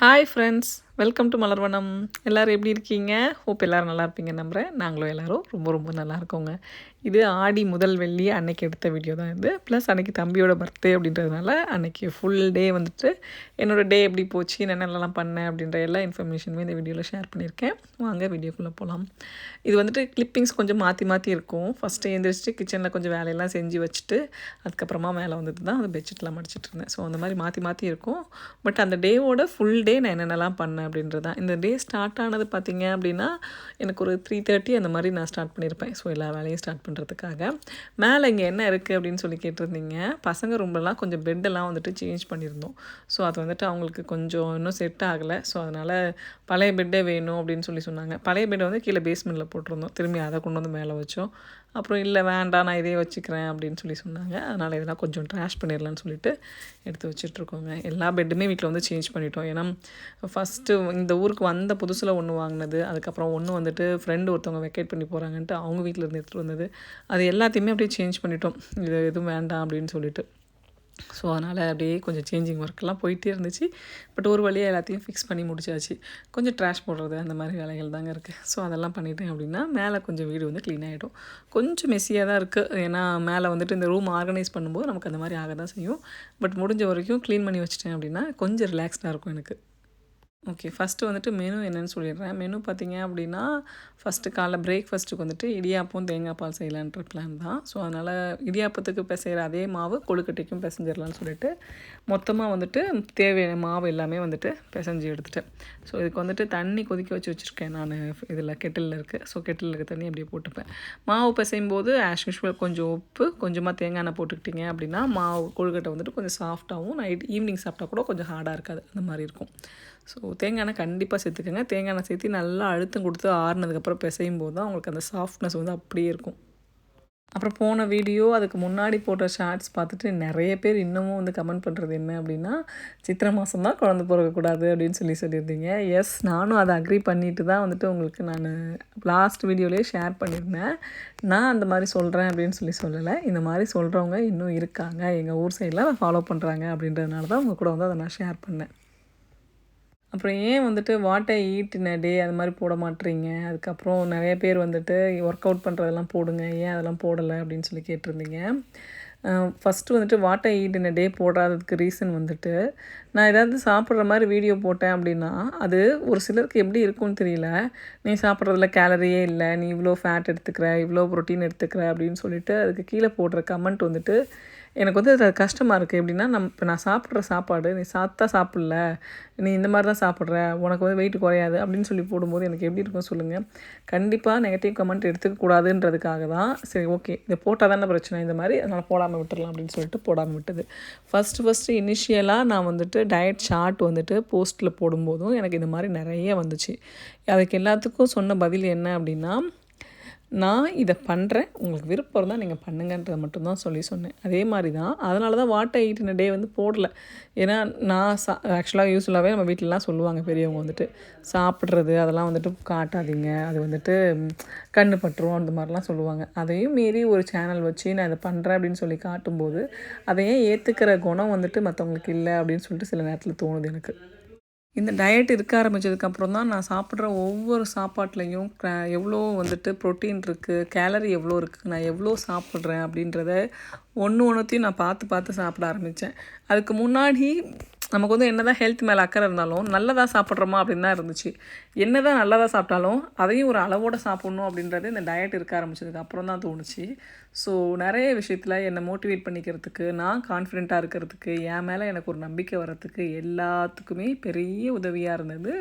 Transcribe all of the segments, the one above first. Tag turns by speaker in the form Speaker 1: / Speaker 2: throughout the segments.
Speaker 1: Hi friends, welcome to Malarvanam. எல்லோரும் எப்படி இருக்கீங்க? ஹோப் எல்லோரும் நல்லா இருப்பீங்க நம்புகிறேன். நாங்களும் எல்லோரும் ரொம்ப ரொம்ப நல்லா இருக்கோங்க. இது ஆடி முதல் வெள்ளி அன்னைக்கு எடுத்த வீடியோ தான் இது. ப்ளஸ் அன்றைக்கி தம்பியோட பர்த்டே அப்படின்றதுனால அன்றைக்கி ஃபுல் டே வந்துட்டு என்னோடய டே எப்படி போச்சு, என்னென்னலாம் பண்ணேன் அப்படின்ற எல்லா இன்ஃபர்மேஷனுமே இந்த வீடியோவில் ஷேர் பண்ணியிருக்கேன். வாங்க வீடியோக்குள்ளே போகலாம். இது வந்துட்டு கிளிப்பிங்ஸ் கொஞ்சம் மாற்றி மாற்றி இருக்கும். ஃபஸ்ட்டு எழுந்திரிச்சிட்டு கிச்சனில் கொஞ்சம் வேலையெல்லாம் செஞ்சு வச்சுட்டு அதுக்கப்புறமா மேலே வந்துட்டு தான் அந்த பெட்ஷீட்லாம் மடிச்சிட்டு இருந்தேன். ஸோ அந்த மாதிரி மாற்றி மாற்றி இருக்கும். பட் அந்த டேவோட ஃபுல் டே நான் என்னென்னலாம் பண்ணேன் அப்படின்றது தான். இந்த டே ஸ்டார்ட் ஆனது பார்த்திங்க அப்படின்னா எனக்கு ஒரு 3:30 அந்த மாதிரி நான் ஸ்டார்ட் பண்ணியிருப்பேன். ஸோ எல்லா வேலையும் ஸ்டார்ட் பண்ணுறதுக்காக மேலே இங்கே என்ன இருக்குது அப்படின்னு சொல்லி கேட்டிருந்தீங்க. பசங்க ரூம்லலாம் கொஞ்சம் பெட்டெல்லாம் வந்துட்டு சேஞ்ச் பண்ணியிருந்தோம். ஸோ அது வந்துட்டு அவங்களுக்கு கொஞ்சம் இன்னும் செட் ஆகலை. ஸோ அதனால் பழைய பெட்டே வேணும் அப்படின்னு சொல்லி சொன்னாங்க. பழைய பெட்டை வந்து கீழே பேஸ்மெண்ட்டில் போட்டிருந்தோம். திரும்பி அதை கொண்டு வந்து மேலே வச்சோம். அப்புறம் இல்லை வேண்டாம், நான் இதே வச்சுக்கிறேன் அப்படின்னு சொல்லி சொன்னாங்க. அதனால் இதெல்லாம் கொஞ்சம் ட்ராஷ் பண்ணிடலான்னு சொல்லிட்டு எடுத்து வச்சிட்ருக்கோங்க. எல்லா பெட்டுமே வீட்டில் வந்து சேஞ்ச் பண்ணிட்டோம். ஏன்னா ஃபஸ்ட்டு இந்த ஊருக்கு வந்த புதுசில் ஒன்று வாங்கினது, அதுக்கப்புறம் ஒன்று வந்துட்டு ஃப்ரெண்டு ஒருத்தவங்க வெக்கேட் பண்ணி போகிறாங்கன்ட்டு அவங்க வீட்டில் இருந்து எடுத்துகிட்டு வந்தது, அது எல்லாத்தையுமே அப்படியே சேஞ்ச் பண்ணிட்டோம். இது எதுவும் வேண்டாம் அப்படின்னு சொல்லிட்டு. ஸோ அதனால் அப்படியே கொஞ்சம் சேஞ்சிங் ஒர்க்கெலாம் போயிட்டே இருந்துச்சு. பட் ஒரு வழியாக எல்லாத்தையும் ஃபிக்ஸ் பண்ணி முடிச்சாச்சு. கொஞ்சம் ட்ராஷ் போடுறது அந்த மாதிரி வேலைகள் தாங்க இருக்குது. ஸோ அதெல்லாம் பண்ணிட்டேன் அப்படின்னா மேலே கொஞ்சம் வீடு வந்து க்ளீன் ஆகிடும். கொஞ்சம் மெஸ்ஸியாக தான் இருக்குது. ஏன்னா மேலே வந்துட்டு இந்த ரூம் ஆர்கனைஸ் பண்ணும்போது நமக்கு அந்த மாதிரி ஆக தான் செய்யும். பட் முடிஞ்ச வரைக்கும் க்ளீன் பண்ணி வச்சுட்டேன் அப்படின்னா கொஞ்சம் ரிலாக்ஸ்டாக இருக்கும் எனக்கு. ஓகே, ஃபஸ்ட்டு வந்துட்டு மெனு என்னென்னு சொல்லிடுறேன். மெனு பார்த்திங்க அப்படின்னா ஃபஸ்ட்டு காலைல பிரேக்ஃபாஸ்ட்டுக்கு வந்துட்டு இடியாப்பம் தேங்காய் பால் செய்யலான்ற பிளான் தான். ஸோ அதனால் இடியாப்பத்துக்கு பிசைகிற அதே மாவு கொழுக்கட்டைக்கும் பிசைஞ்சிடலான்னு சொல்லிட்டு மொத்தமாக வந்துட்டு தேவையான மாவு எல்லாமே வந்துட்டு பிசைஞ்சு எடுத்துட்டேன். ஸோ இதுக்கு வந்துட்டு தண்ணி கொதிக்க வச்சுருக்கேன் நான். இதில் கெட்டிலில் இருக்குது. ஸோ கெட்டிலில் இருக்க தண்ணி அப்படியே போட்டுப்பேன். மாவு பிசையும் போது ஆஸ் யூஷுவல் கொஞ்சம் உப்பு, கொஞ்சமாக தேங்காய் எண்ணெய் போட்டுக்கிட்டிங்க அப்படின்னா மாவு கொழுக்கட்டை வந்துட்டு கொஞ்சம் சாஃப்டாகவும் ஈவினிங் சாப்பிட்டா கூட கொஞ்சம் ஹார்டாக இருக்காது, அந்த மாதிரி இருக்கும். ஸோ தேங்காய் எண்ணெய் கண்டிப்பாக சேர்த்துக்கோங்க. தேங்காய் எண்ணெய் சேர்த்து நல்லா அழுத்தம் கொடுத்து ஆறுனதுக்கப்புறம் பிசையும் போது தான் உங்களுக்கு அந்த சாஃப்ட்னஸ் வந்து அப்படியே இருக்கும். அப்புறம் போன வீடியோ அதுக்கு முன்னாடி போட்ட ஷார்ட்ஸ் பார்த்துட்டு நிறைய பேர் இன்னமும் வந்து கமெண்ட் பண்ணுறது என்ன அப்படின்னா, சித்திரை மாதம் தான் குழந்தை பிறக்கக்கூடாது அப்படின்னு சொல்லியிருந்தீங்க. எஸ், நானும் அதை அக்ரி பண்ணிட்டு தான் வந்துட்டு உங்களுக்கு நான் லாஸ்ட் வீடியோலேயே ஷேர் பண்ணியிருந்தேன். நான் அந்த மாதிரி சொல்கிறேன் அப்படின்னு சொல்லலை. இந்த மாதிரி சொல்கிறவங்க இன்னும் இருக்காங்க, எங்கள் ஊர் சைடில் ஃபாலோ பண்ணுறாங்க அப்படின்றதுனால தான் உங்கள் கூட வந்து அதை நான் ஷேர் பண்ணேன். அப்புறம் ஏன் வந்துட்டு what I eat in a டே அது மாதிரி போட மாட்டேறீங்க, அதுக்கப்புறம் நிறைய பேர் வந்துட்டு ஒர்க் அவுட் பண்ணுறதெல்லாம் போடுங்க, ஏன் அதெல்லாம் போடலை அப்படின்னு சொல்லி கேட்டிருந்தீங்க. ஃபஸ்ட்டு வந்துட்டு what I eat in a day போடாததுக்கு ரீசன் வந்துட்டு, நான் ஏதாவது சாப்பிட்ற மாதிரி வீடியோ போட்டேன் அப்படின்னா அது ஒரு சிலருக்கு எப்படி இருக்கும்னு தெரியல. நீ சாப்பிட்றதுல கேலரியே இல்லை, நீ இவ்வளோ ஃபேட் எடுத்துக்கிற, இவ்வளோ ப்ரோட்டீன் எடுத்துக்கிற அப்படின்னு சொல்லிட்டு அதுக்கு கீழே போடுற கமெண்ட் வந்துட்டு எனக்கு வந்து அது கஷ்டமாக இருக்குது. எப்படின்னா இப்போ நான் சாப்பிட்ற சாப்பாடு நீ சாப்பிடல, நீ இந்த மாதிரி தான் சாப்பிட்ற, உனக்கு வந்து வெயிட் குறையாது அப்படின்னு சொல்லி போடும்போது எனக்கு எப்படி இருக்கும் சொல்லுங்கள். கண்டிப்பாக நெகட்டிவ் கமெண்ட் எடுத்துக்கக்கூடாதுன்றதுக்காக தான் சரி ஓகே இதை போட்டால் தானே பிரச்சனை இந்த மாதிரி, அதனால் போடாமல் விட்டுடலாம் அப்படின்னு சொல்லிட்டு போடாமல் விட்டது. ஃபஸ்ட்டு இனிஷியலாக நான் வந்துட்டு டயட் சார்ட் வந்துட்டு போஸ்ட்டில் போடும்போதும் எனக்கு இந்த மாதிரி நிறைய வந்துச்சு. அதுக்கு எல்லாத்துக்கும் சொன்ன பதில் என்ன அப்படின்னா, நான் இதை பண்ணுறேன், உங்களுக்கு விருப்பம் இருந்தால் நீங்கள் பண்ணுங்கன்றதை மட்டும்தான் சொன்னேன். அதே மாதிரி தான் அதனால தான் what I eat in a டே வந்து போடல. ஏன்னா நான் ஆக்சுவலாக யூஸ்ஃபுல்லாகவே நம்ம வீட்டிலலாம் சொல்லுவாங்க பெரியவங்க வந்துட்டு, சாப்பிட்றது அதெல்லாம் வந்துட்டு காட்டாதீங்க, அது வந்துட்டு கண்ணு பட்டுரும் அந்த மாதிரிலாம் சொல்லுவாங்க. அதையும் மீறி ஒரு சேனல் வச்சு நான் இதை பண்ணுறேன் அப்படின்னு சொல்லி காட்டும்போது அதையே ஏற்றுக்கிற குணம் வந்துட்டு மற்றவங்களுக்கு இல்லை அப்படின்னு சொல்லிட்டு சில நேரத்தில் தோணுது எனக்கு. இந்த டயட் இருக்க ஆரம்பித்ததுக்கப்புறம் தான் நான் சாப்பிட்ற ஒவ்வொரு சாப்பாட்லேயும் எவ்வளோ வந்துட்டு ப்ரோட்டீன் இருக்குது, கேலரி எவ்வளோ இருக்குது, நான் எவ்வளோ சாப்பிட்றேன் அப்படின்றத ஒன்றுத்தையும் நான் பார்த்து பார்த்து சாப்பிட ஆரம்பித்தேன். அதுக்கு முன்னாடி நமக்கு வந்து என்ன தான் ஹெல்த் மேலே அக்கறை இருந்தாலும் நல்லதாக சாப்பிட்றோமா அப்படின்னு தான் இருந்துச்சு. என்ன தான் நல்லதாக சாப்பிட்டாலும் அதையும் ஒரு அளவோடு சாப்பிட்ணும் அப்படின்றது இந்த டயட் இருக்க ஆரம்பித்ததுக்கு அப்புறம் தான் தோணுச்சு. ஸோ நிறைய விஷயத்தில் என்னை மோட்டிவேட் பண்ணிக்கிறதுக்கு, நான் கான்ஃபிடெண்ட்டாக இருக்கிறதுக்கு, என் மேலே எனக்கு ஒரு நம்பிக்கை வர்றதுக்கு எல்லாத்துக்குமே பெரிய உதவியாக இருந்தது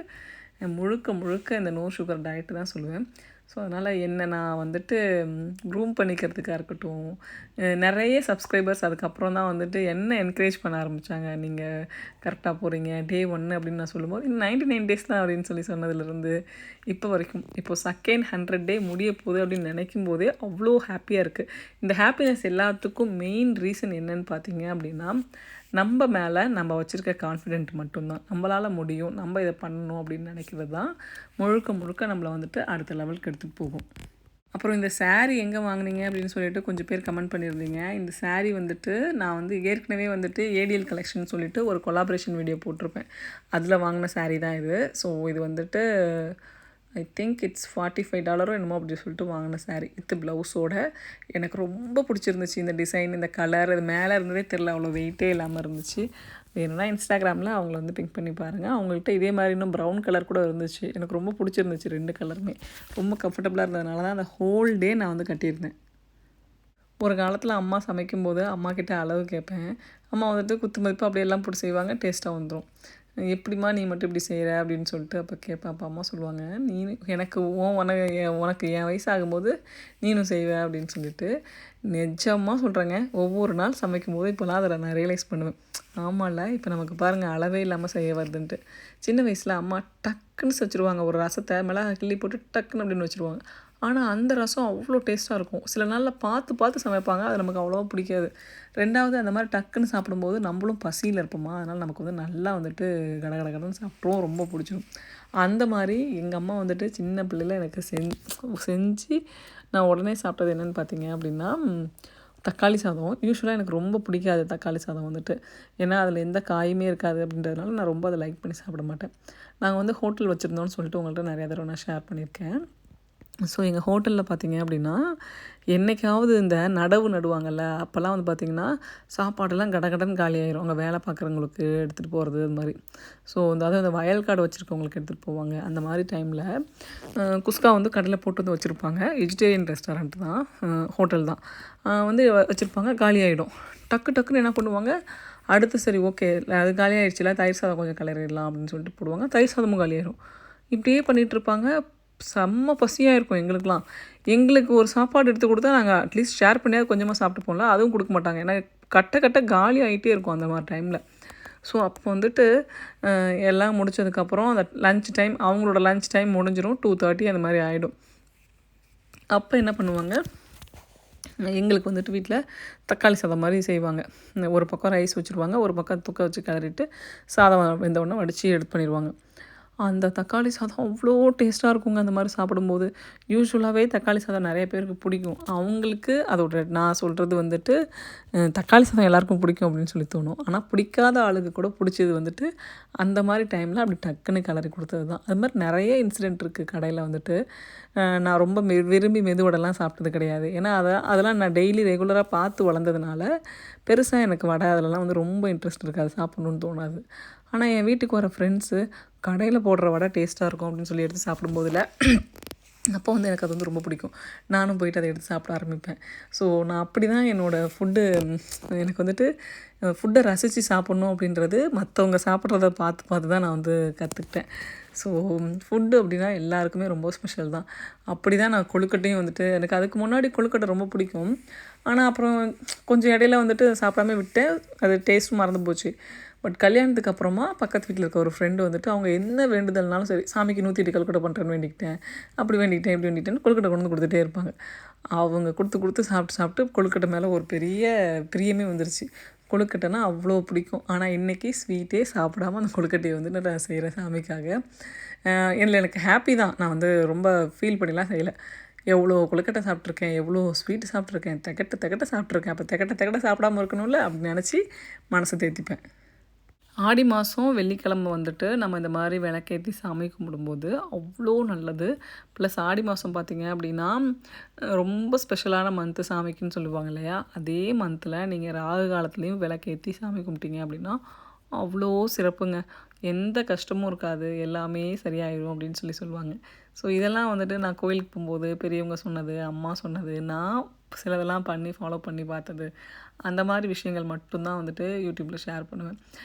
Speaker 1: முழுக்க முழுக்க இந்த நோ சுகர் டயட்டு தான் சொல்லுவேன். ஸோ அதனால் என்னை நான் வந்துட்டு க்ரூம் பண்ணிக்கிறதுக்காக இருக்கட்டும், நிறைய சப்ஸ்கிரைபர்ஸ் அதுக்கப்புறம் தான் வந்துட்டு என்ன என்கரேஜ் பண்ண ஆரம்பித்தாங்க. நீங்கள் கரெக்டாக போகிறீங்க, டே 1 அப்படின்னு நான் சொல்லும்போது 99 டேஸ் தான் அப்படின்னு சொன்னதுலேருந்து இப்போ வரைக்கும் இப்போது செகண்ட் 100 டே முடிய போகுது அப்படின்னு நினைக்கும் போதே அவ்வளோ ஹாப்பியாக இருக்குது. இந்த ஹாப்பினஸ் எல்லாத்துக்கும் மெயின் ரீசன் என்னன்னு பார்த்தீங்க அப்படின்னா, நம்ம மேலே நம்ம வச்சுருக்க கான்ஃபிடென்ட் மட்டும்தான். நம்மளால் முடியும், நம்ம இதை பண்ணணும் அப்படின்னு நினைக்கிறது தான் முழுக்க முழுக்க நம்மளை வந்துட்டு அடுத்த லெவலுக்கு எடுத்துகிட்டு போகும். அப்புறம் இந்த சாரீ எங்கே வாங்குனீங்க அப்படின்னு சொல்லிட்டு கொஞ்சம் பேர் கமெண்ட் பண்ணியிருந்தீங்க. இந்த சாரீ வந்துட்டு நான் வந்து ஏற்கனவே வந்துட்டு ஏடிஎல் கலெக்ஷன் சொல்லிட்டு ஒரு கொலாபரேஷன் வீடியோ போட்டிருப்பேன். அதில் வாங்கின சாரீ தான் இது. ஸோ இது வந்துட்டு ஐ திங்க் இட்ஸ் $45 என்னமோ அப்படி சொல்லிட்டு வாங்கின சாரீ வித் ப்ளவுஸோட. எனக்கு ரொம்ப பிடிச்சிருந்துச்சு இந்த டிசைன், இந்த கலர். அது மேலே இருந்ததே தெரில, அவ்வளோ வெயிட்டே இல்லாமல் இருந்துச்சு. வேணும்னா இன்ஸ்டாகிராமில் அவங்கள வந்து பிங்க் பண்ணி பாருங்கள். அவங்கள்ட்ட இதே மாதிரி இன்னும் ப்ரௌன் கலர் கூட இருந்துச்சு. எனக்கு ரொம்ப பிடிச்சிருந்துச்சு 2 கலருமே. ரொம்ப கம்ஃபர்டபுளாக இருந்ததுனால தான் அந்த ஹோல் டே நான் வந்து கட்டியிருந்தேன். ஒரு காலத்தில் அம்மா சமைக்கும்போது அம்மாக்கிட்ட அளவு கேட்பேன். அம்மா வந்துட்டு குத்து மதிப்பாக அப்படியெல்லாம் போட்டு செய்வாங்க, டேஸ்ட்டாக வந்துடும். எப்படிம்மா நீ மட்டும் இப்படி செய்கிற அப்படின்னு சொல்லிட்டு அப்போ கேட்பேன். அப்போ அம்மா சொல்லுவாங்க, நீ எனக்கு உனக்கு என் வயசாகும்போது நீனும் செய்வ அப்படின்னு சொல்லிட்டு. நிஜமாக சொல்கிறேங்க, ஒவ்வொரு நாள் சமைக்கும்போது இப்போலாம் அதில் நான் ரியலைஸ் பண்ணுவேன். ஆமாம்ல, இப்போ நமக்கு பாருங்கள் அளவே இல்லாமல் செய்ய வருதுன்ட்டு. சின்ன வயசில் அம்மா டக்குன்னு வச்சுருவாங்க, ஒரு ரசத்தை மிளகா கிள்ளி போட்டு டக்குன்னு அப்படின்னு வச்சுருவாங்க. ஆனால் அந்த ரசம் அவ்வளோ டேஸ்ட்டாக இருக்கும். சில நாளில் பார்த்து பார்த்து சமைப்பாங்க, அது நமக்கு அவ்வளோவா பிடிக்காது. 2வது அந்த மாதிரி டக்குன்னு சாப்பிடும்போது நம்மளும் பசியில் இருப்போமா, அதனால் நமக்கு வந்து நல்லா வந்துட்டு கடகடன்னு சாப்பிட்ருவோம், ரொம்ப பிடிச்சிரும். அந்த மாதிரி எங்கள் அம்மா வந்துட்டு சின்ன பிள்ளையில் எனக்கு செஞ்சு நான் உடனே சாப்பிட்டது என்னென்னு பார்த்தீங்க அப்படின்னா, தக்காளி சாதம். யூஸ்வலாக எனக்கு ரொம்ப பிடிக்காது தக்காளி சாதம் வந்துட்டு. ஏன்னா அதில் எந்த காயுமே இருக்காது அப்படின்றதுனால நான் ரொம்ப அதை லைக் பண்ணி சாப்பிட மாட்டேன். நாங்கள் வந்து ஹோட்டல் வச்சுருந்தோம்னு சொல்லிட்டு உங்கள்கிட்ட நிறையா தடவை நான் ஷேர் பண்ணியிருக்கேன். ஸோ எங்கள் ஹோட்டலில் பார்த்தீங்க அப்படின்னா, என்றைக்காவது இந்த நடவு நடுவாங்கள்ல, அப்போல்லாம் வந்து பார்த்திங்கன்னா சாப்பாடெல்லாம் கடகடன்னு காலியாயிரும். அங்கே வேலை பார்க்குறவங்களுக்கு எடுத்துகிட்டு போகிறது அது மாதிரி. ஸோ அதாவது அந்த வயல் காடு வச்சுருக்கவங்களுக்கு எடுத்துகிட்டு போவாங்க. அந்த மாதிரி டைமில் குஸ்கா வந்து கடையில் போட்டு வந்து வச்சுருப்பாங்க. வெஜிடேரியன் ரெஸ்டாரண்ட் தான், ஹோட்டல் தான். வந்து வச்சுருப்பாங்க, காலியாகிடும். டக்குன்னு என்ன பண்ணுவாங்க, அடுத்து சரி ஓகே அது காலியாகிடுச்சுல, தயிர் சாதம் கொஞ்சம் கிளறிடலாம் அப்படின்னு சொல்லிட்டு போடுவாங்க. தயிர் சாதமும் காலியாயிரும். இப்படியே பண்ணிகிட்ருப்பாங்க. செம்ம பசியாக இருக்கும் எங்களுக்கெலாம். எங்களுக்கு ஒரு சாப்பாடு எடுத்து கொடுத்தா நாங்கள் அட்லீஸ்ட் ஷேர் பண்ணியாவது கொஞ்சமாக சாப்பிட்டுப்போம்ல, அதுவும் கொடுக்க மாட்டாங்க. ஏன்னா கட்ட காலி ஆகிட்டே இருக்கும் அந்த மாதிரி டைமில். ஸோ அப்போ வந்துட்டு எல்லாம் முடித்ததுக்கப்புறம் அந்த லன்ச் டைம், அவங்களோட லன்ச் டைம் முடிஞ்சிடும், 2:30 அந்த மாதிரி ஆகிடும். அப்போ என்ன பண்ணுவாங்க, எங்களுக்கு வந்துட்டு வீட்டில் தக்காளி சாதம் மாதிரி செய்வாங்க. ஒரு பக்கம் ரைஸ் வச்சுருவாங்க, ஒரு பக்கம் தொக்க வச்சு கிளறிட்டு சாதம் வெந்தவுடனே வடித்து எடுத்து பண்ணிடுவாங்க. அந்த தக்காளி சாதம் அவ்வளோ டேஸ்ட்டாக இருக்குங்க அந்த மாதிரி சாப்பிடும்போது. யூஸ்வலாகவே தக்காளி சாதம் நிறைய பேருக்கு பிடிக்கும். அவங்களுக்கு அதோட நான் சொல்கிறது வந்துட்டு தக்காளி சாதம் எல்லாருக்கும் பிடிக்கும் அப்படின்னு சொல்லி தோணும். ஆனால் பிடிக்காத ஆளுக்கு கூட பிடிச்சது வந்துட்டு அந்த மாதிரி டைமில் அப்படி டக்குன்னு கிளறி கொடுத்தது தான். அது மாதிரி நிறைய இன்சிடெண்ட் இருக்குது கடையில் வந்துட்டு. நான் ரொம்ப விரும்பி மெதுவடைலாம் சாப்பிட்டது கிடையாது. ஏன்னா அதெல்லாம் நான் டெய்லி ரெகுலராக பார்த்து வளர்ந்ததுனால பெருசாக எனக்கு வடை அதிலலாம் வந்து ரொம்ப இன்ட்ரெஸ்ட் இருக்காது, சாப்பிட்ணுன்னு தோணாது. ஆனால் என் வீட்டுக்கு வர ஃப்ரெண்ட்ஸு கடையில் போடுற வடை டேஸ்ட்டாக இருக்கும் அப்படின்னு சொல்லி எடுத்து சாப்பிடும்போதில் அப்போ வந்து எனக்கு அது வந்து ரொம்ப பிடிக்கும். நானும் போயிட்டு அதை எடுத்து சாப்பிட ஆரம்பிப்பேன். ஸோ நான் அப்படி தான் என்னோடய ஃபுட்டு, எனக்கு வந்துட்டு ஃபுட்டை ரசித்து சாப்பிட்ணும் அப்படின்றது மற்றவங்க சாப்பிட்றத பார்த்து தான் நான் வந்து கற்றுக்கிட்டேன். ஸோ ஃபுட்டு அப்படின்னா எல்லாருக்குமே ரொம்ப ஸ்பெஷல் தான். அப்படி தான் நான் கொழுக்கட்டையும் வந்துட்டு, எனக்கு அதுக்கு முன்னாடி கொழுக்கட்டை ரொம்ப பிடிக்கும். ஆனால் அப்புறம் கொஞ்சம் இடையில வந்துட்டு சாப்பிடாம விட்டேன், அது டேஸ்ட்டும் மறந்து போச்சு. பட் கல்யாணத்துக்கு அப்புறமா பக்கத்து வீட்டில் இருக்க ஒரு ஃப்ரெண்டு வந்துட்டு அவங்க என்ன வேண்டுதல்னாலும் சரி, சாமிக்கு 108 கொழுக்கட்டை பண்ணுறேன்னு வேண்டிக்கிட்டேன், அப்படி வேண்டிக்கிட்டேன் இப்படி வேண்டிக்கிட்டேன்னு கொழுக்கட்டை கொண்டு வந்து கொடுத்துட்டே இருப்பாங்க. அவங்க கொடுத்து சாப்பிட்டு கொழுக்கட்டை மேலே ஒரு பெரிய பிரியமே வந்துருச்சு. கொழுக்கட்டைனா அவ்வளோ பிடிக்கும். ஆனால் இன்றைக்கி ஸ்வீட்டே சாப்பிடாம அந்த கொழுக்கட்டையை வந்து நான் செய்கிறேன் சாமிக்காக. எனக்கு ஹாப்பி தான். நான் வந்து ரொம்ப ஃபீல் பண்ணிலாம் செய்யலை. எவ்வளோ கொழுக்கட்டை சாப்பிட்ருக்கேன், எவ்வளோ ஸ்வீட்டு சாப்பிட்ருக்கேன், திகட்ட சாப்பிட்ருக்கேன். அப்போ திகட்ட சாப்பிடாமல் இருக்கணும்ல அப்படின்னு நினச்சி மனசை தேத்திப்பேன். ஆடி மாதம் வெள்ளிக்கிழமை வந்துட்டு நம்ம இந்த மாதிரி விளக்கேற்றி சாமி கும்பிடும்போது அவ்வளோ நல்லது. ப்ளஸ் ஆடி மாதம் பார்த்திங்க அப்படின்னா ரொம்ப ஸ்பெஷலான மந்த்து சாமிக்குன்னு சொல்லுவாங்க இல்லையா, அதே மந்தில் நீங்கள் ராகு காலத்துலேயும் விளக்கேற்றி சாமி கும்பிட்டீங்க அப்படின்னா அவ்வளோ சிறப்புங்க. எந்த கஷ்டமும் இருக்காது, எல்லாமே சரியாயிடும் அப்படின்னு சொல்லுவாங்க. ஸோ இதெல்லாம் வந்துட்டு நான் கோயிலுக்கு போகும்போது பெரியவங்க சொன்னது, அம்மா சொன்னது, நான் சிலதெல்லாம் பண்ணி ஃபாலோ பண்ணி பார்த்தது, அந்த மாதிரி விஷயங்கள் மட்டும்தான் வந்துட்டு யூடியூப்பில் ஷேர் பண்ணுவேன்.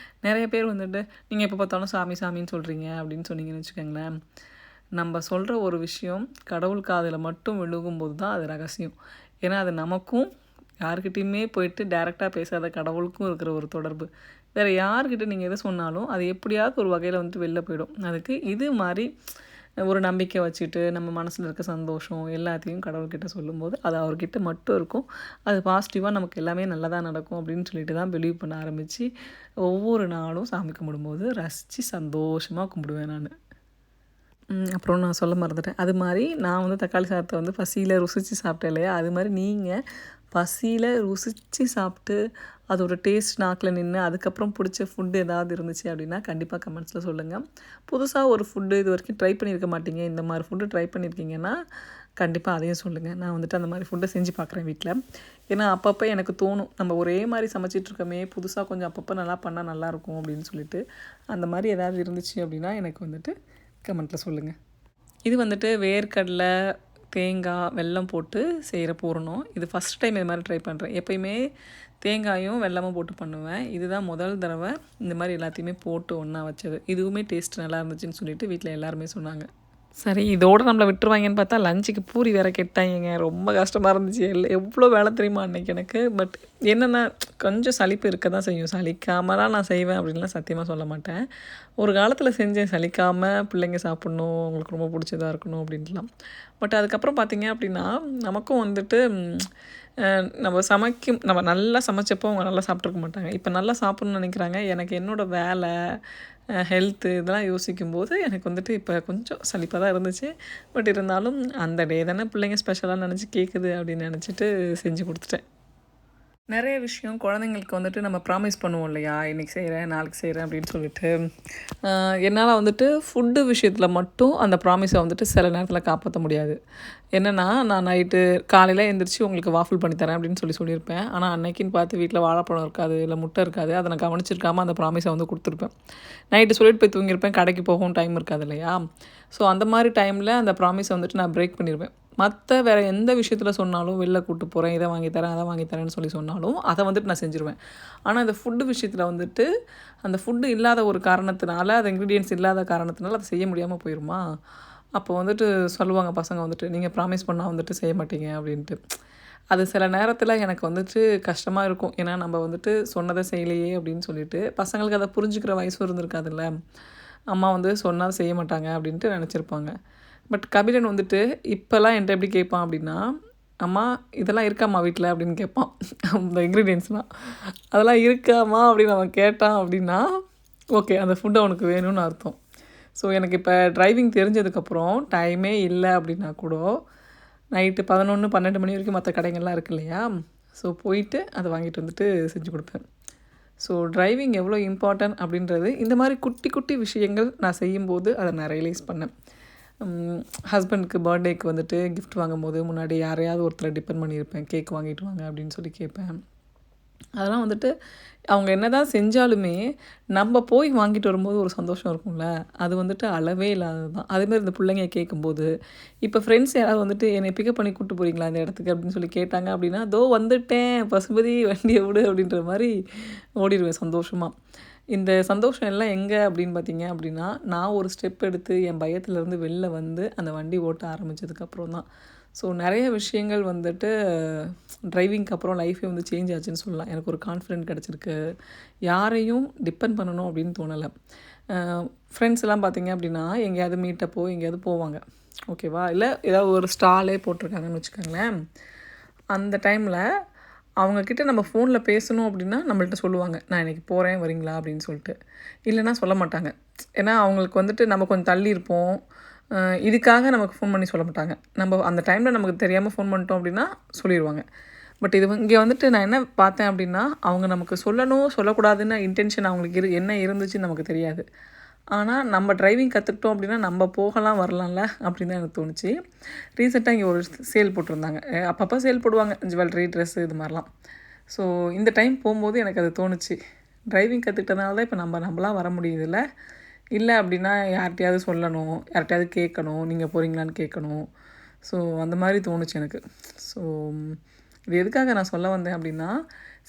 Speaker 1: நிறைய பேர் வந்துட்டு நீங்கள் எப்போ பார்த்தாலும் சாமின்னு சொல்கிறீங்க அப்படின்னு சொன்னீங்கன்னு வச்சுக்கோங்களேன். நம்ம சொல்கிற ஒரு விஷயம் கடவுள் காதில் மட்டும் விழுகும்போது தான் அது ரகசியம். ஏன்னா அது நமக்கும் யார்கிட்டையுமே போயிட்டு டைரெக்டாக பேசாத கடவுளுக்கும் இருக்கிற ஒரு தொடர்பு. வேறு யார்கிட்ட நீங்கள் எதை சொன்னாலும் அது எப்படியாவது ஒரு வகையில் வந்துட்டு வெளில போயிடும். அதுக்கு இது மாதிரி ஒரு நம்பிக்கை வச்சுட்டு நம்ம மனசில் இருக்க சந்தோஷம் எல்லாத்தையும் கடவுள்கிட்ட சொல்லும்போது அது அவர்கிட்ட மட்டும் இருக்கும். அது பாசிட்டிவாக நமக்கு எல்லாமே நல்லதாக நடக்கும் அப்படின்னு சொல்லிட்டு தான் பிலீவ் பண்ண ஆரம்பித்து ஒவ்வொரு நாளும் சாமி கும்பிடும்போது ரசித்து சந்தோஷமாக கும்பிடுவேன் நான். அப்புறம் நான் சொல்ல மறந்துட்டேன். அது மாதிரி நான் வந்து தக்காளி சாதத்தை வந்து பசியில் ருசித்து சாப்பிட்டேன் இல்லையா, அது மாதிரி நீங்கள் பசியில் ருசித்து சாப்பிட்டு அதோட டேஸ்ட் நாக்கில் நின்று அதுக்கப்புறம் பிடிச்ச ஃபுட்டு ஏதாவது இருந்துச்சு அப்படின்னா கண்டிப்பாக கமெண்ட்ஸில் சொல்லுங்கள். புதுசாக ஒரு ஃபுட்டு இது வரைக்கும் ட்ரை பண்ணியிருக்க மாட்டீங்க, இந்த மாதிரி ஃபுட்டு ட்ரை பண்ணியிருக்கீங்கன்னா கண்டிப்பாக அதையும் சொல்லுங்கள். நான் வந்துட்டு அந்த மாதிரி ஃபுட்டை செஞ்சு பார்க்குறேன் வீட்டில். ஏன்னா அப்பப்போ எனக்கு தோணும், நம்ம ஒரே மாதிரி சமைச்சிட்ருக்கோமே, புதுசாக கொஞ்சம் அப்பப்போ நல்லா பண்ணால் நல்லாயிருக்கும் அப்படின்னு சொல்லிட்டு. அந்த மாதிரி ஏதாவது இருந்துச்சு அப்படின்னா எனக்கு வந்துட்டு கமெண்ட்டில் சொல்லுங்கள். இது வந்துட்டு வேர்க்கடலை, தேங்காய், வெல்லம் போட்டு செய்கிற பூரணம். இது ஃபஸ்ட் டைம் இது மாதிரி ட்ரை பண்ணுறேன். எப்போயுமே தேங்காயும் வெல்லமும் போட்டு பண்ணுவேன். இதுதான் முதல் தடவை இந்த மாதிரி எல்லாத்தையுமே போட்டு ஒன்றா வச்சது. இதுவுமே டேஸ்ட் நல்லா இருந்துச்சுன்னு சொல்லிட்டு வீட்டில் எல்லாருமே சொன்னாங்க. சரி, இதோடு நம்மளை விட்டுருவாங்கன்னு பார்த்தா லஞ்சுக்கு பூரி வேறு கேட்டாங்க. ரொம்ப கஷ்டமாக இருந்துச்சு. எவ்வளோ வேலை தெரியுமா அன்றைக்கி எனக்கு. பட் என்னென்னா கொஞ்சம் சலிப்பு இருக்க தான் செய்யும். சலிக்காமலாம் நான் செய்வேன் அப்படின்லாம் சத்தியமாக சொல்ல மாட்டேன். ஒரு காலத்தில் செஞ்சேன், சலிக்காமல் பிள்ளைங்க சாப்பிட்ணும், அவங்களுக்கு ரொம்ப பிடிச்சதாக இருக்கணும் அப்படின்ட்டுலாம். பட் அதுக்கப்புறம் பார்த்திங்க அப்படின்னா நமக்கும் வந்துட்டு நம்ம நல்லா சமைச்சப்போ அவங்க நல்லா சாப்பிட்ருக்க மாட்டாங்க. இப்போ நல்லா சாப்பிட்ணுன்னு நினைக்கிறாங்க. எனக்கு என்னோடய வேலை, ஹெல்த்து இதெல்லாம் யோசிக்கும்போது எனக்கு வந்துட்டு இப்போ கொஞ்சம் சலிப்பாக தான் இருந்துச்சு. பட் இருந்தாலும் அந்த டே தானே பிள்ளைங்க ஸ்பெஷலாக நினச்சி கேட்குது அப்படின்னு நினச்சிட்டு செஞ்சு கொடுத்துட்டேன். நிறைய விஷயம் குழந்தைங்களுக்கு வந்துட்டு நம்ம ப்ராமிஸ் பண்ணுவோம் இல்லையா, இன்றைக்கி செய்கிறேன், நாளைக்கு செய்கிறேன் அப்படின்னு சொல்லிட்டு. என்னால் வந்துட்டு ஃபுட்டு விஷயத்தில் மட்டும் அந்த ப்ராமிஸை வந்துட்டு சில நேரத்தில் காப்பாற்ற முடியாது. என்னென்னா, நான் நைட்டு காலையில் எழுந்திரிச்சு உங்களுக்கு வாஃபிள் பண்ணித்தரேன் அப்படின்னு சொல்லியிருப்பேன். ஆனால் அன்னைக்குன்னு பார்த்து வீட்டில் வாழைப்பழம் இருக்காது, இல்லை முட்டை இருக்காது. அதை நான் கவனிச்சிருக்காமல் அந்த ப்ராமிஸை வந்து கொடுத்துருப்பேன். நைட்டு சொல்லிட்டு போய் தூங்கியிருப்பேன், கடைக்கு போகவும் டைம் இருக்காது இல்லையா. ஸோ அந்த மாதிரி டைமில் அந்த ப்ராமிஸை வந்துட்டு நான் பிரேக் பண்ணிடுவேன். மற்ற வேறு எந்த விஷயத்தில் சொன்னாலும், வெளில கூப்பிட்டு போகிறேன், இதை வாங்கித்தரேன், அதை வாங்கித்தரேன்னு சொன்னாலும் அதை வந்துட்டு நான் செஞ்சுருவேன். ஆனால் இந்த ஃபுட்டு விஷயத்தில் வந்துட்டு அந்த ஃபுட்டு இல்லாத ஒரு காரணத்தினால, அது இன்க்ரீடியன்ட்ஸ் இல்லாத காரணத்தினால அதை செய்ய முடியாமல் போயிடுமா. அப்போ வந்துட்டு சொல்லுவாங்க பசங்க வந்துட்டு, நீங்கள் ப்ராமிஸ் பண்ணால் வந்துட்டு செய்ய மாட்டீங்க அப்படின்ட்டு. அது சில நேரத்தில் எனக்கு வந்துட்டு கஷ்டமாக இருக்கும். ஏன்னா நம்ம வந்துட்டு சொன்னதை செய்யலையே அப்படின்னு சொல்லிட்டு. பசங்களுக்கு அதை புரிஞ்சுக்கிற வயசும் இருந்திருக்காதுல்ல. அம்மா வந்து சொன்னால் செய்ய மாட்டாங்க அப்படின்ட்டு நினச்சிருப்பாங்க. பட் கபிலன் வந்துட்டு இப்போல்லாம் என்கிட்ட எப்படி கேட்பான் அப்படின்னா, அம்மா இதெல்லாம் இருக்காம்மா வீட்டில் அப்படின்னு கேட்பான். அந்த இன்க்ரீடியன்ட்ஸ்லாம் அதெல்லாம் இருக்காம்மா அப்படின்னு அவன் கேட்டான் அப்படின்னா ஓகே, அந்த ஃபுட்டு அவனுக்கு வேணும்னு அர்த்தம். ஸோ எனக்கு இப்போ டிரைவிங் தெரிஞ்சதுக்கப்புறம் டைமே இல்லை அப்படின்னா கூட நைட்டு 11, 12 மணி வரைக்கும் மற்ற கடைகள்லாம் இருக்கு இல்லையா, ஸோ போயிட்டு அதை வாங்கிட்டு வந்துட்டு செஞ்சு கொடுப்பேன். ஸோ டிரைவிங் எவ்வளோ இம்பார்ட்டன்ட் அப்படின்றது இந்த மாதிரி குட்டி குட்டி விஷயங்கள் நான் செய்யும்போது அதை நான் ரியலைஸ் பண்ணேன். ஹஸ்பண்டுக்கு பர்த்டேக்கு வந்துட்டு கிஃப்ட் வாங்கும்போது முன்னாடி யாரையாவது ஒருத்தரை டிபெண்ட் பண்ணியிருப்பேன். கேக் வாங்கிட்டு வாங்க அப்படின்னு சொல்லி கேட்பேன். அதெல்லாம் வந்துட்டு அவங்க என்ன தான் செஞ்சாலுமே நம்ம போய் வாங்கிட்டு வரும்போது ஒரு சந்தோஷம் இருக்கும்ல, அது வந்துட்டு அளவே இல்லாதது தான். அதேமாதிரி இந்த பிள்ளைங்க கேட்கும்போது, இப்போ ஃப்ரெண்ட்ஸ் யாராவது வந்துட்டு என்னை பிக்கப் பண்ணி கூப்பிட்டு போகிறீங்களா இந்த இடத்துக்கு அப்படின்னு சொல்லி கேட்டாங்க அப்படின்னா, தோ வந்துட்டேன் பசுபதி வண்டியை விடு அப்படின்ற மாதிரி ஓடிடுவேன் சந்தோஷமாக. இந்த சந்தோஷம் எல்லாம் எங்கே அப்படின்னு பார்த்தீங்க அப்படின்னா, நான் ஒரு ஸ்டெப் எடுத்து என் பயத்துலேருந்து வெளில வந்து அந்த வண்டி ஓட்ட ஆரம்பித்ததுக்கப்புறம் தான். ஸோ நிறைய விஷயங்கள் வந்துட்டு டிரைவிங்க்கு அப்புறம் லைஃபே வந்து சேஞ்ச் ஆச்சுன்னு சொல்லலாம். எனக்கு ஒரு கான்ஃபிடென்ட் கிடச்சிருக்கு. யாரையும் டிபெண்ட் பண்ணணும் அப்படின்னு தோணலை. ஃப்ரெண்ட்ஸ் எல்லாம் பார்த்தீங்க அப்படின்னா எங்கேயாவது மீட்டப்போ எங்கேயாவது போவாங்க, ஓகேவா. இல்லை ஏதாவது ஒரு ஸ்டாலே போட்டிருக்காங்கன்னு வச்சுக்கோங்களேன். அந்த டைமில் அவங்கக்கிட்ட நம்ம ஃபோனில் பேசணும் அப்படின்னா நம்மள்ட்ட சொல்லுவாங்க, நான் இன்றைக்கி போகிறேன் வரீங்களா அப்படின்னு சொல்லிட்டு. இல்லைன்னா சொல்ல மாட்டாங்க. ஏன்னா அவங்களுக்கு வந்துட்டு நம்ம கொஞ்சம் தள்ளி இருப்போம். இதுக்காக நமக்கு ஃபோன் பண்ணி சொல்ல மாட்டாங்க. நம்ம அந்த டைமில் நமக்கு தெரியாமல் ஃபோன் பண்ணிட்டோம் அப்படின்னா சொல்லிடுவாங்க. பட் இது இங்கே வந்துட்டு நான் என்ன பார்த்தேன் அப்படின்னா, அவங்க நமக்கு சொல்லணும் சொல்லக்கூடாதுன்னு இன்டென்ஷன் அவங்களுக்கு என்ன இருந்துச்சுன்னு நமக்கு தெரியாது. ஆனால் நம்ம டிரைவிங் கற்றுக்கிட்டோம் அப்படின்னா நம்ம போகலாம் வரலாம்ல அப்படின்னு தான் எனக்கு தோணுச்சு. ரீசெண்டாக இங்கே ஒரு சேல் போட்டிருந்தாங்க. அப்பப்போ சேல் போடுவாங்க, ஜுவல்லரி, ட்ரெஸ்ஸு இது மாதிரிலாம். ஸோ இந்த டைம் போகும்போது எனக்கு அது தோணுச்சு. டிரைவிங் கற்றுக்கிட்டனால தான் இப்போ நம்மளாம் வர முடியுதுல்ல. இல்லை அப்படின்னா யார்கிட்டையாவது சொல்லணும், யார்கிட்டையாவது கேட்கணும், நீங்கள் போகிறீங்களான்னு கேட்கணும். ஸோ அந்த மாதிரி தோணுச்சு எனக்கு. ஸோ இது எதுக்காக நான் சொல்ல வந்தேன் அப்படின்னா,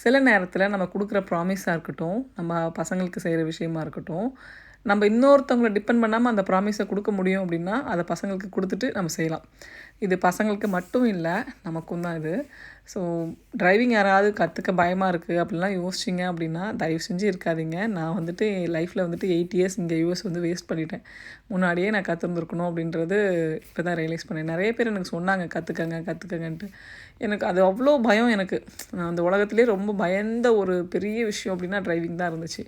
Speaker 1: சில நேரத்தில் நம்ம கொடுக்குற ப்ராமிஸாக இருக்கட்டும், நம்ம பசங்களுக்கு செய்கிற விஷயமா இருக்கட்டும், நம்ம இன்னொருத்தவங்களை டிபெண்ட் பண்ணாமல் அந்த ப்ராமிஸை கொடுக்க முடியும் அப்படின்னா அதை பசங்களுக்கு கொடுத்துட்டு நம்ம செய்யலாம். இது பசங்களுக்கு மட்டும் இல்லை, நமக்கும் தான் இது. ஸோ டிரைவிங் யாராவது கற்றுக்க பயமாக இருக்குது அப்படிலாம் யோசிச்சிங்க அப்படின்னா தயவு செஞ்சு இருக்காதீங்க. நான் வந்துட்டு என் லைஃப்பில் வந்துட்டு 8 இயர்ஸ் இங்கே யூஎஸ் வந்து வேஸ்ட் பண்ணிட்டேன். முன்னாடியே நான் கற்றுருந்துருக்கணும் அப்படின்றது இப்போ தான் ரியலைஸ் பண்ணேன். நிறைய பேர் எனக்கு சொன்னாங்க கற்றுக்கங்கன்ட்டு. எனக்கு அது அவ்வளோ பயம் எனக்கு. நான் அந்த உலகத்திலே ரொம்ப பயந்த ஒரு பெரிய விஷயம் அப்படின்னா டிரைவிங் தான் இருந்துச்சு.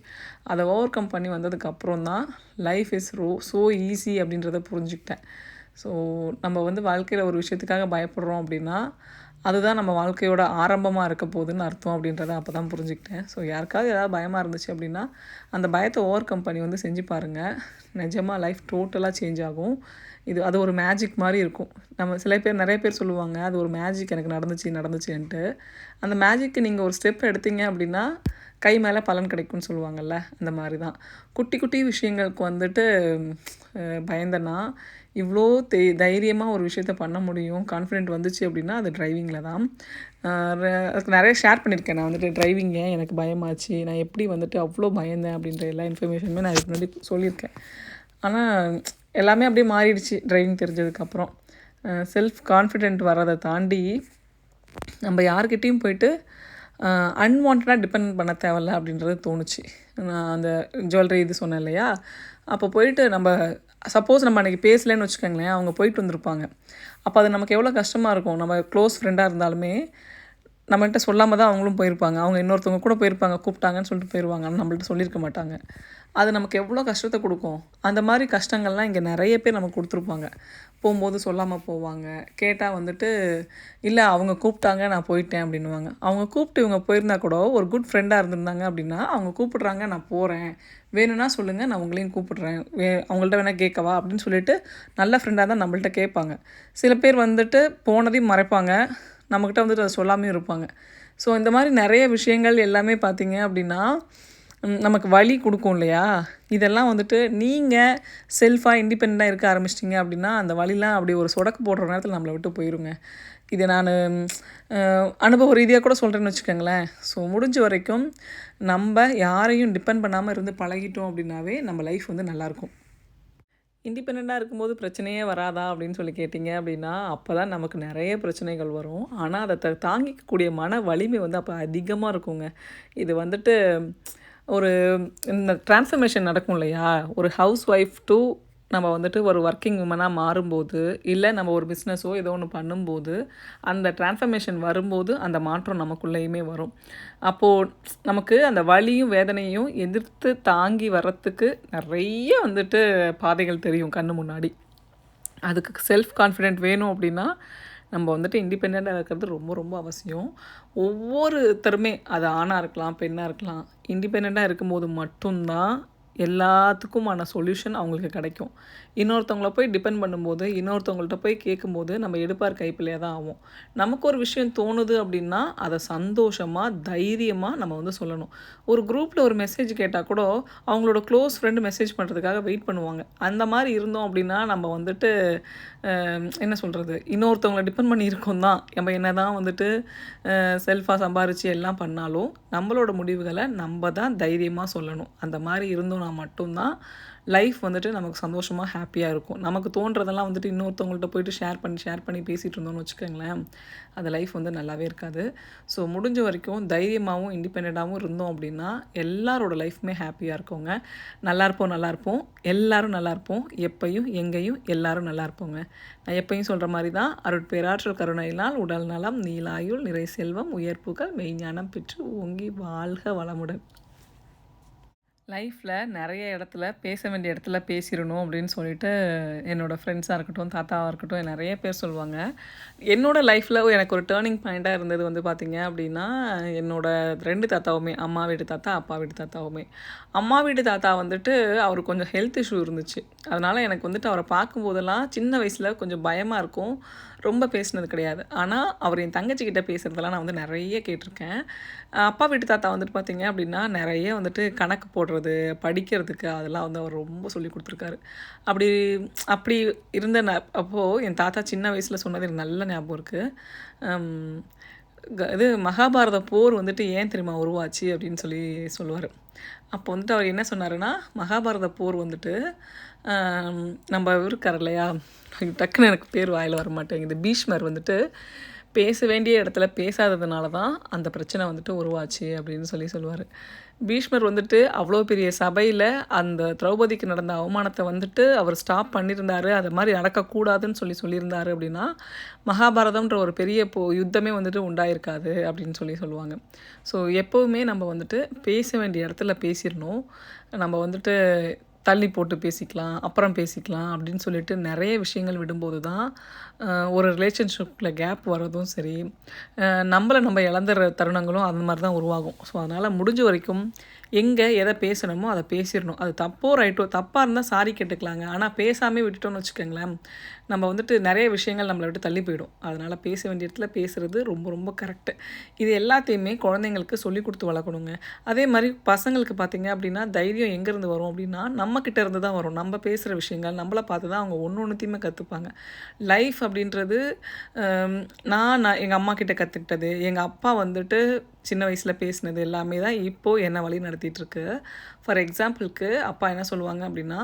Speaker 1: அதை ஓவர் கம் பண்ணி வந்ததுக்கப்புறம் தான் லைஃப் இஸ் ஸோ ஈஸி அப்படின்றத புரிஞ்சுக்கிட்டேன். ஸோ நம்ம வந்து வாழ்க்கையில் ஒரு விஷயத்துக்காக பயப்படுறோம் அப்படின்னா அதுதான் நம்ம வாழ்க்கையோட ஆரம்பமாக இருக்க போகுதுன்னு அர்த்தம் அப்படின்றத அப்போ தான் புரிஞ்சுக்கிட்டேன். ஸோ யாருக்காவது ஏதாவது பயமாக இருந்துச்சு அப்படின்னா அந்த பயத்தை ஓவர் கம் பண்ணி வந்து செஞ்சு பாருங்கள். நிஜமாக லைஃப் டோட்டலாக சேஞ்ச் ஆகும். அது ஒரு மேஜிக் மாதிரி இருக்கும். நிறைய பேர் சொல்லுவாங்க அது ஒரு மேஜிக் எனக்கு நடந்துச்சுன்ட்டு. அந்த மேஜிக்கு நீங்கள் ஒரு ஸ்டெப் எடுத்தீங்க அப்படின்னா கை மேலே பலன் கிடைக்கும்னு சொல்லுவாங்கள்ல, அந்த மாதிரி தான். குட்டி குட்டி விஷயங்களுக்கு வந்துட்டு பயந்தனா இவ்வளோ தைரியமாக ஒரு விஷயத்த பண்ண முடியும், கான்ஃபிடென்ட் வந்துச்சு அப்படின்னா அது டிரைவிங்கில் தான். அதுக்கு நிறைய ஷேர் பண்ணியிருக்கேன். நான் வந்துட்டு டிரைவிங் ஏன் எனக்கு பயமாச்சு, நான் எப்படி வந்துட்டு அவ்வளோ பயந்தேன் அப்படின்ற எல்லா இன்ஃபர்மேஷனுமே நான் இதுக்கு முன்னாடி சொல்லியிருக்கேன். ஆனால் எல்லாமே அப்படியே மாறிடுச்சு டிரைவிங் தெரிஞ்சதுக்கப்புறம். செல்ஃப் கான்ஃபிடென்ட் வர்றதை தாண்டி நம்ம யார்கிட்டையும் போயிட்டு அன்வான்டாக டிபெண்ட் பண்ண தேவையில்ல அப்படின்றது தோணுச்சு. நான் அந்த ஜுவல்லரி இது சொன்னேன் இல்லையா, அப்போ போயிட்டு சப்போஸ் நம்ம அன்றைக்கி பேசலைன்னு வச்சுக்கோங்களேன், அவங்க போயிட்டு வந்திருப்பாங்க. அப்போ அது நமக்கு எவ்வளோ கஷ்டமாக இருக்கும். நம்ம க்ளோஸ் ஃப்ரெண்டாக இருந்தாலுமே நம்மள்கிட்ட சொல்லாமல் தான் அவங்களும் போயிருப்பாங்க. அவங்க இன்னொருத்தவங்க கூட போயிருப்பாங்க, கூப்பிட்டாங்கன்னு சொல்லிட்டு போயிடுவாங்க. ஆனால் நம்மள்ட்ட சொல்லியிருக்க மாட்டாங்க. அது நமக்கு எவ்வளோ கஷ்டத்தை கொடுக்கும். அந்த மாதிரி கஷ்டங்கள்லாம் இங்கே நிறைய பேர் நமக்கு கொடுத்துருப்பாங்க. போகும்போது சொல்லாமல் போவாங்க. கேட்டால் வந்துட்டு இல்லை அவங்க கூப்பிட்டாங்க நான் போயிட்டேன் அப்படின்னுவாங்க. அவங்க கூப்பிட்டு இவங்க போயிருந்தா கூட ஒரு குட் ஃப்ரெண்டாக இருந்திருந்தாங்க அப்படின்னா அவங்க கூப்பிட்றாங்க நான் போகிறேன், வேணும்னா சொல்லுங்கள் நான் உங்களையும் கூப்பிட்றேன், அவங்கள்ட்ட வேணால் கேட்கவா அப்படின்னு சொல்லிட்டு நல்ல ஃப்ரெண்டாக தான் நம்மள்ட்ட கேட்பாங்க. சில பேர் வந்துட்டு போனதையும் மறைப்பாங்க, நம்மக்கிட்ட வந்துட்டு அதை சொல்லாமையும் இருப்பாங்க. ஸோ இந்த மாதிரி நிறைய விஷயங்கள் எல்லாமே பார்த்திங்க அப்படின்னா நமக்கு வலி கொடுக்கும் இல்லையா. இதெல்லாம் வந்துட்டு நீங்கள் செல்ஃபாக இண்டிபெண்ட்டாக இருக்க ஆரம்பிச்சிட்டிங்க அப்படின்னா அந்த வலிலாம் அப்படி ஒரு சொடக்கு போடுற நேரத்தில் நம்மளை விட்டு போயிருங்க. இதை நான் அனுபவ ரீதியாக கூட சொல்கிறேன்னு வச்சுக்கோங்களேன். ஸோ முடிஞ்ச வரைக்கும் நம்ம யாரையும் டிபெண்ட் பண்ணாமல் இருந்து பழகிட்டோம் அப்படின்னாவே நம்ம லைஃப் வந்து நல்லாயிருக்கும். இண்டிபெண்ட்டாக இருக்கும்போது பிரச்சனையே வராதா அப்படின்னு சொல்லி கேட்டிங்க அப்படின்னா அப்போ தான் நமக்கு நிறைய பிரச்சனைகள் வரும். ஆனால் அதை தாங்கிக்கக்கூடிய மன வலிமை வந்து அப்போ அதிகமாக இருக்குங்க. இது வந்துட்டு ஒரு இந்த ட்ரான்ஸ்ஃபர்மேஷன் நடக்கும் இல்லையா, ஒரு ஹவுஸ் ஒய்ஃப் டு நம்ம வந்துட்டு ஒரு ஒர்க்கிங் உமனாக மாறும்போது, இல்லை நம்ம ஒரு பிஸ்னஸோ ஏதோ ஒன்று பண்ணும்போது அந்த ட்ரான்ஸ்ஃபர்மேஷன் வரும்போது அந்த மாற்றம் நமக்குள்ளேயுமே வரும். அப்போது நமக்கு அந்த வலியும் வேதனையும் எதிர்த்து தாங்கி வர்றதுக்கு நிறைய வந்துட்டு பாதைகள் தெரியும் கண்ணு முன்னாடி. அதுக்கு செல்ஃப் கான்ஃபிடென்ட் வேணும் அப்படின்னா நம்ம வந்துட்டு இண்டிபெண்ட்டாக இருக்கிறது ரொம்ப ரொம்ப அவசியம். ஒவ்வொருத்தருமே அது ஆணாக இருக்கலாம், பெண்ணாக இருக்கலாம், இண்டிபெண்ட்டாக இருக்கும்போது மட்டும்தான் எல்லாத்துக்குமான சொல்யூஷன் அவங்களுக்கு கிடைக்கும். இன்னொருத்தவங்கள போய் டிபெண்ட் பண்ணும்போது, இன்னொருத்தவங்கள்ட்ட போய் கேட்கும்போது நம்ம எடுப்பார் கைப்பிள்ளையாக தான் ஆகும். நமக்கு ஒரு விஷயம் தோணுது அப்படின்னா அதை சந்தோஷமாக தைரியமாக நம்ம வந்து சொல்லணும். ஒரு குரூப்பில் ஒரு மெசேஜ் கேட்டால் கூட அவங்களோட க்ளோஸ் ஃப்ரெண்டு மெசேஜ் பண்ணுறதுக்காக வெயிட் பண்ணுவாங்க. அந்த மாதிரி இருந்தோம் அப்படின்னா நம்ம வந்துட்டு என்ன சொல்கிறது, இன்னொருத்தவங்களை டிபெண்ட் பண்ணி இருக்கோம் தான். நம்ம என்ன தான் வந்துட்டு செல்ஃபாக சம்பாரித்து எல்லாம் பண்ணாலும் நம்மளோட முடிவுகளை நம்ம தான் தைரியமாக சொல்லணும். அந்த மாதிரி இருந்தோம்னா மட்டும்தான் லைஃப் வந்துட்டு நமக்கு சந்தோஷமாக ஹாப்பியாக இருக்கும். நமக்கு தோன்றதெல்லாம் வந்துட்டு இன்னொருத்தவங்கள்ட்ட போயிட்டு ஷேர் பண்ணி பேசிகிட்டு இருந்தோம்னு வச்சுக்கோங்களேன், அந்த லைஃப் வந்து நல்லாவே இருக்காது. ஸோ முடிஞ்ச வரைக்கும் தைரியமாகவும் இண்டிபெண்ட்டாகவும் இருந்தோம் அப்படின்னா எல்லாரோட லைஃப்புமே ஹாப்பியாக இருக்குங்க. நல்லாயிருப்போம், எல்லோரும் நல்லாயிருப்போம், எப்பையும் எங்கேயும் எல்லோரும் நல்லா இருப்போங்க. நான் எப்பயும் சொல்கிற மாதிரி தான், அருட்பேராற்றல் கருணையினால் உடல் நலம், நீலாயுள், நிறை செல்வம், உயர்ப்புகள், மெய்ஞானம் பெற்று ஓங்கி வாழ்க வளமுடன். லைஃப்பில் நிறைய இடத்துல பேச வேண்டிய இடத்துல பேசிடணும் அப்படின்னு சொல்லிட்டு என்னோடய ஃப்ரெண்ட்ஸாக இருக்கட்டும், தாத்தாவாக இருக்கட்டும் நிறைய பேர் சொல்லுவாங்க. என்னோடய லைஃப்பில் எனக்கு ஒரு டேர்னிங் பாயிண்ட்டாக இருந்தது வந்து பார்த்திங்க அப்படின்னா, என்னோடய 2 தாத்தாவுமே, அம்மா வீட்டு தாத்தா, அப்பா வீட்டு தாத்தாவுமே. அம்மா வீட்டு தாத்தா வந்துட்டு அவருக்கு கொஞ்சம் ஹெல்த் இஷ்யூ இருந்துச்சு. அதனால் எனக்கு வந்துட்டு அவரை பார்க்கும்போதெல்லாம் சின்ன வயசில் கொஞ்சம் பயமாக இருக்கும். ரொம்ப பேசினது கிடையாது. ஆனால் அவர் என் தங்கச்சிக்கிட்ட பேசுகிறதெல்லாம் நான் வந்து நிறைய கேட்டிருக்கேன். அப்பா வீட்டு தாத்தா வந்துட்டு பார்த்திங்க அப்படின்னா நிறைய வந்துட்டு கணக்கு போடுறது, படிக்கிறதுக்கு அதெல்லாம் வந்து அவர் ரொம்ப சொல்லி கொடுத்துருக்காரு. அப்படி இருந்த அப்போது என் தாத்தா சின்ன வயசில் சொன்னது எனக்கு நல்ல ஞாபகம் இருக்குது. இது மகாபாரத போர் வந்துட்டு ஏன் தெரியுமா உருவாச்சு அப்படின்னு சொல்லுவார். அப்போ வந்துட்டு அவர் என்ன சொன்னாருன்னா, மகாபாரத போர் வந்துட்டு நம்ம இருக்கார் இல்லையா, டக்குன்னு எனக்கு பேர் வாயில் வர மாட்டேங்குது, பீஷ்மர் வந்துட்டு பேச வேண்டிய இடத்துல பேசாததுனால தான் அந்த பிரச்சனை வந்துட்டு உருவாச்சு அப்படின்னு சொல்லுவார். பீஷ்மர் வந்துட்டு அவ்வளோ பெரிய சபையில் அந்த திரௌபதிக்கு நடந்த அவமானத்தை வந்துட்டு அவர் ஸ்டாப் பண்ணியிருந்தாரு, அது மாதிரி நடக்கக்கூடாதுன்னு சொல்லியிருந்தாரு அப்படின்னா மகாபாரதம்ன்ற ஒரு பெரிய யுத்தமே வந்துட்டு உண்டாயிருக்காது அப்படின்னு சொல்லுவாங்க. ஸோ எப்போவுமே நம்ம வந்துட்டு பேச வேண்டிய இடத்துல பேசிடணும். நம்ம வந்துட்டு தள்ளி போட்டு பேசிக்கலாம், அப்புறம் பேசிக்கலாம் அப்படின்னு சொல்லிட்டு நிறைய விஷயங்கள் விடும்போது தான் ஒரு ரிலேஷன்ஷிப்பில் கேப் வர்றதும் சரி, நம்மளை நம்ம இழந்துற தருணங்களும் அந்த மாதிரி தான் உருவாகும். ஸோ அதனால் முடிஞ்ச வரைக்கும் எங்கே எதை பேசணுமோ அதை பேசிடணும். அது தப்போ ரைட்டோ, தப்பாக இருந்தால் சாரி கேட்டுக்கலாங்க. ஆனால் பேசாமே விட்டுட்டோம்னு வச்சுக்கோங்களேன், நம்ம வந்துட்டு நிறைய விஷயங்கள் நம்மளை விட்டு தள்ளி போயிடும். அதனால் பேச வேண்டிய இடத்துல பேசுகிறது ரொம்ப ரொம்ப கரெக்டு. இது எல்லாத்தையுமே குழந்தைங்களுக்கு சொல்லி கொடுத்து வளர்க்கணுங்க. அதே மாதிரி பசங்களுக்கு பார்த்திங்க அப்படின்னா தைரியம் எங்கேருந்து வரும் அப்படின்னா நம்மக்கிட்ட இருந்து தான் வரும். நம்ம பேசுகிற விஷயங்கள் நம்மளை பார்த்து தான் அவங்க ஒன்றுத்தையுமே கற்றுப்பாங்க. லைஃப் அப்படின்றது நான் எங்கள் அம்மா கிட்ட கற்றுக்கிட்டது, எங்கள் அப்பா வந்துட்டு சின்ன வயசில் பேசினது எல்லாமே தான் இப்போது என்னை வழி நடத்திட்டுருக்கு. ஃபார் எக்ஸாம்பிளுக்கு அப்பா என்ன சொல்லுவாங்க அப்படின்னா,